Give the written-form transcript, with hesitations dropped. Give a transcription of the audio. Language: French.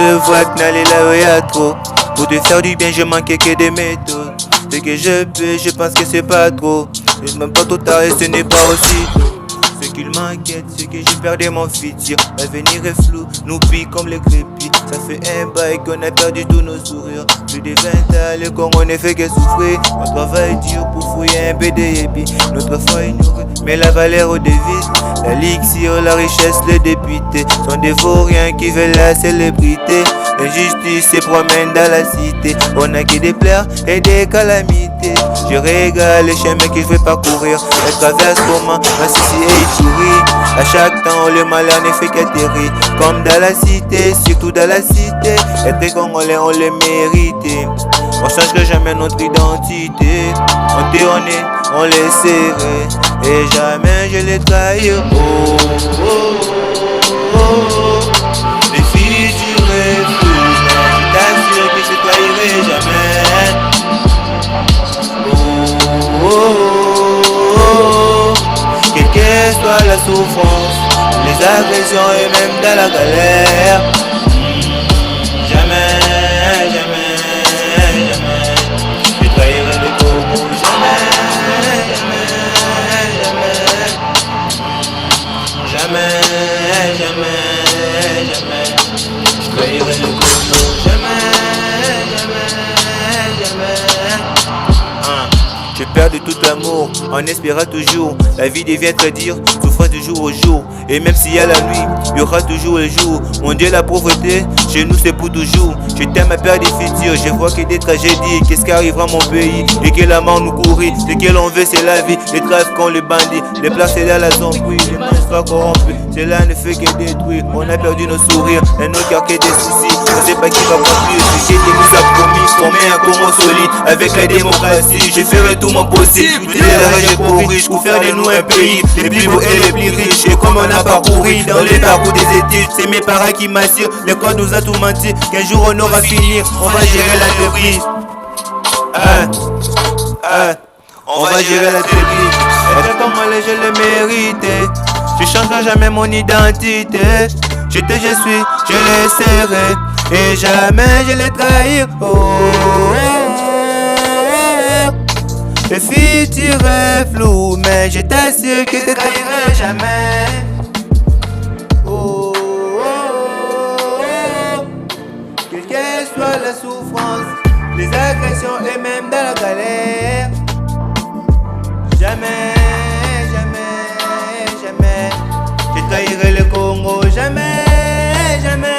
je vois que n'allez là où il y a trop. Pour te faire du bien, je manquais que des méthodes. Ce que je peux, je pense que c'est pas trop. Je ne m'aime pas trop tard et ce n'est pas aussi tôt. Ce qu'il m'inquiète, c'est que j'ai perdu mon futur. L'avenir est flou, nous pille comme les crépits. Ça fait un bail qu'on a perdu tous nos sourires. Plus de 20 ans, le Congo ne fait que souffrir. On travaille dur pour fouiller un peu de yébi. Notre foi ignorée, mais la valeur au devise. L'élixir, la richesse, les députés sont des vauriens qui veulent la célébrité. L'injustice se promène dans la cité. On a que des pleurs et des calamités. Je regarde les chemins que je vais parcourir. Je traverse comment ma cité est souris. À chaque temps, le malheur ne fait qu'atterrir. Comme dans la cité, surtout dans la cité. Être congolais, on le mérite. On changerait jamais notre identité. On tournait, on les serrait. Et jamais je les trahir. Oh, oh, oh, oh. Les filles du refuge, je t'assure que je trahirai jamais. Oh, oh, oh, oh. Quelle que soit la souffrance, les agressions et même dans la galère. Jamais, jamais, jamais, je trahirai le Congo. Jamais, jamais, jamais, jamais, jamais, je trahirai le Congo. Jamais, jamais, jamais. Je perds de tout l'amour, en espérant toujours. La vie devient très dure, souffrant de jour au jour. Et même s'il y a la nuit, il y aura toujours le jour. Mon Dieu, la pauvreté, chez nous c'est pour toujours. Je t'aime à perdre des futurs, je vois que des tragédies. Qu'est-ce qui arrivera à mon pays? Et que la mort nous courit, ce que l'on veut c'est la vie. Les trafiquants, les bandits, les placés dans la zone, oui, les monstres corrompus. Cela ne fait que détruire, on a perdu nos sourires. Et nos cœurs que des soucis, on sait pas qui va conclure. Ce qui était nous a promis, former un Congo solide. Avec la démocratie, je ferai tout mon possible. Toutes les règles pour riches, pour faire de nous un pays les plus beaux et les plus riches. Et comme on a parcouru dans les parcours des études, c'est mes parents qui m'assurent. Le code nous a tout menti, qu'un jour on aura fini. On va gérer l'entreprise. On va gérer l'entreprise. Et comme moi je le méritais. Je changerai jamais mon identité. J'étais, je suis, je les serai. Et jamais je les trahir. Le futur est flou, mais je t'assure que je te trahirai jamais. Oh, oh, oh. Quelle que soit la souffrance, les agressions et même dans la galère. Jamais, jamais, jamais, je trahirai le Congo. Jamais, jamais.